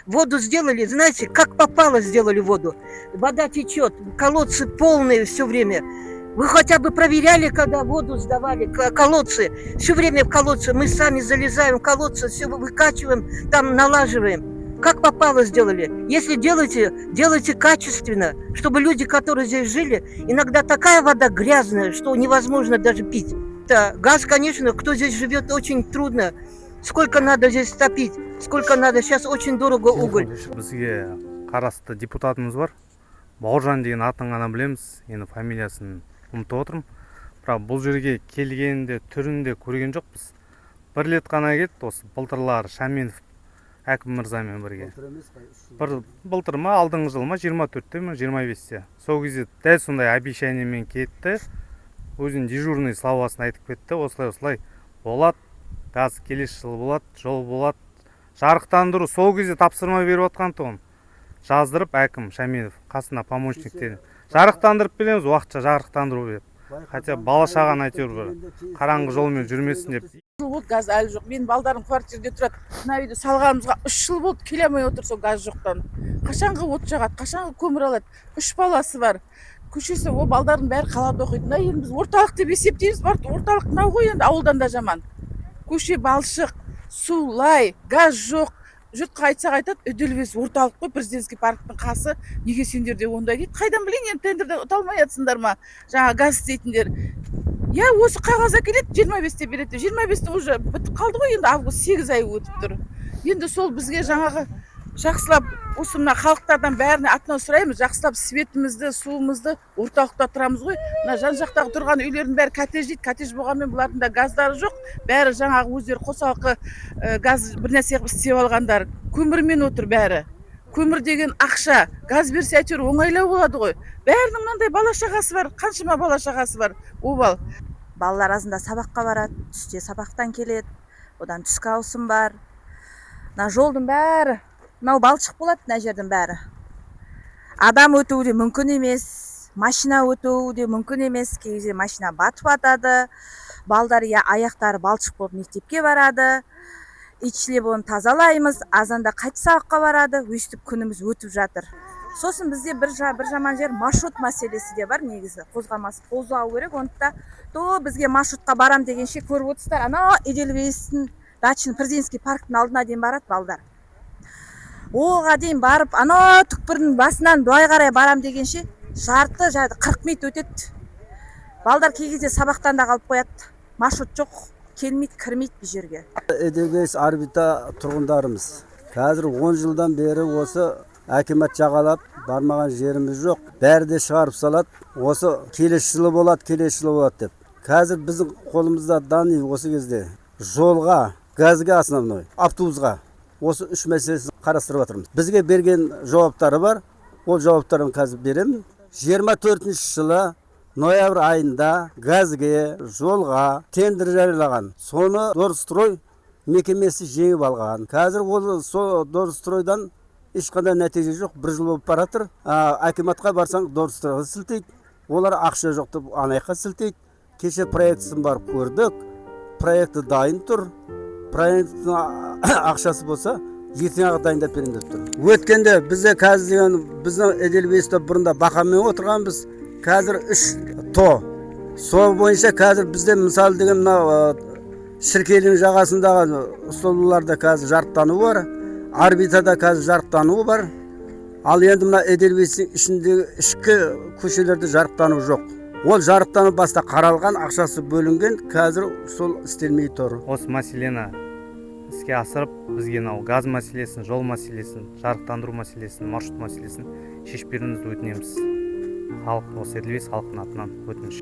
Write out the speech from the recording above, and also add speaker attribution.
Speaker 1: Воду сделали, знаете, как попало сделали воду. Вода течет, колодцы полные все время. Вы хотя бы проверяли, когда воду сдавали, колодцы. Все время в колодце. Мы сами залезаем в колодцы, все выкачиваем, там налаживаем. Как попало сделали. Если делаете, делайте качественно, чтобы люди, которые здесь жили, иногда такая вода грязная, что невозможно даже пить. Да, газ, конечно, кто здесь живет, очень трудно. Сколько надо здесь топить, сколько надо. Сейчас очень дорого уголь.
Speaker 2: Бізге қарасты депутатымыз бар. Бауыржан деген атын ғана білеміз. Енді фамилиясын ұмытып отырмын. Бірақ бұл жерге келгенде түрінде көрген жоқпыз. Бір рет қана келді, осы былтырлар Шаменов әкім мырзамен бірге. Былтыр ма, алдыңғы жыл ма, 24-те ме, 25-те. Сол кезде дәл сондай обещаниемен кетті. Өзінің дежурный словасын айтып кетті. Осылай болады, газ келесі жылы болады, жол болады. Жарықтандыру сол кезде тапсырма беріп отқан тұғын. Жаздырып әкім Шаменов қасына помощниктерін. Жарықтандырып береміз, уақытша жарықтандыру деп. Хотя бала шаған әйтеуір қараңғы жолмен жүрмесін деп.
Speaker 3: Вот газ әлі жоқ. Мен балдарым квартирада тұрады. Мына үйді салғанымызға 3 жыл болды, келе алмай отыр сол газ жоқтан. Қашанғы от жағады, қашанғы көмір алады. 3 баласы бар. Көшесі о балдардың бәрі қалада оқиды. Мына енді біз орталық деп есептейміз, бар орталық мынау ғой, енді ауылдан да жаман. Көше балшық, су, лай, газ жоқ. Жұртқа айтсақ айтады, Эдельвейс орталық қой, президентский парктың қасы. Неге сендер де ондай дейді? Қайдан білейін, енді тендерден ұта алмай жатсыңдар ма? Жаңа газ істейтіндер. Я осы қағаз әкеледі, 25-те береді. 25-те уже бітіп қалды ғой, енді август 8 ай өтіп тұр. Енді сол бізге жаңағы жақсылап, осы мына халықтардан бәріне атынан сұраймыз, жақсылап светімізді, суымызды орталықта тұрамыз ғой. Мына жан жақтағы тұрған үйлердің бәрі коттедж дейді, коттедж болғанмен бұлардың да газдары жоқ. Бәрі жаңағы өздері қосалқы газ бір нәрсе істеп алғандар. Көмірмен отыр бәрі. Көмір деген ақша, газ берсе әйтеуір оңайлау болады ғой. Бәрінің мынандай бала шағасы бар, қаншама бала шағасы бар. Обал.
Speaker 4: Балалар арасында сабаққа барады, түсте сабақтан келеді, одан түскі ауысым бар. Мына жолдың бәрі, мынау балшық болады, мына жердің бәрі. Адам өтуі де мүмкін емес, машина өтуі де мүмкін емес, кей кезде машина батып атады. Балдар аяқтары балшық болып мектепке барады. Ичілеп оны тазалаймыз, азанда қайта сабаққа барады, өйстіп күніміз өтіп жатыр. Сосын бізде бір жаман жер маршрут мәселесі де бар негізі. Қозғау керек, онда то бізге маршрутқа барам дегенше көріп отырсыздар. Ана Эдельвейстің дачный президентский парктың алдына дейін барады балдар. Оға дейін барып, ана түкпірдің басынан былай қарай барам дегенше жарты 40 минут өтеді. Балдар кей кезде сабақтан да қалып қояды. Маршрут жоқ, келмейді, кірмейді бұл жерге.
Speaker 5: Эдельвейс орбита тұрғындарымыз. Қазір 10 жылдан бері осы әкімет жағалап бармаған жеріміз жоқ. Бәрі де шығарып салады. Осы келесі жылы болады деп. Қазір біздің қолымызда дани осы кезде жолға, газға основной, автобусға осы 3 мәселесін қарастырып жатырмыз. Бізге берген жауаптары бар. Ол жауаптарын қазір беремін. 24 жылы ноябрь айында газге, жолға тендер жариялаған. Соны Дорстрой мекемесі жеңіп алған. Қазір ол Дорстройдан ешқандай нәтиже жоқ, 1 жыл болып баратыр. Акиматқа барсаң Дорстройға сілтейді. Олар ақша жоқ деп анайқа сілтейді. Кеше проектісін барып көрдік. Проекті дайын тұр. Проекттің ақшасы болса, ертең дайындап беремін деп тұр. Өткенде бізде қазір деген біздің Эдельвейсте бұрында бақамен отырғанбыз. Қазір 3 то. Сол бойынша қазір бізде мысалы деген Шіркелдің жағасындағы столуларда қазір жарықтануы бар. Орбитада қазір жарықтануы бар. Ал енді мына Эдельвейстің ішіндегі ішкі көшелерде жарықтануы жоқ. Ол жарықтану баста қаралған, ақшасы бөлінген, қазір сол істелмей тұр.
Speaker 2: Осы мәселені іске асырып, бізге газ мәселесін, жол мәселесін, жарықтандыру мәселесін, маршрут мәселесін шешіп беруіңізді өтінеміз. Халық, осы Эдельвейс халқының атынан өтініш.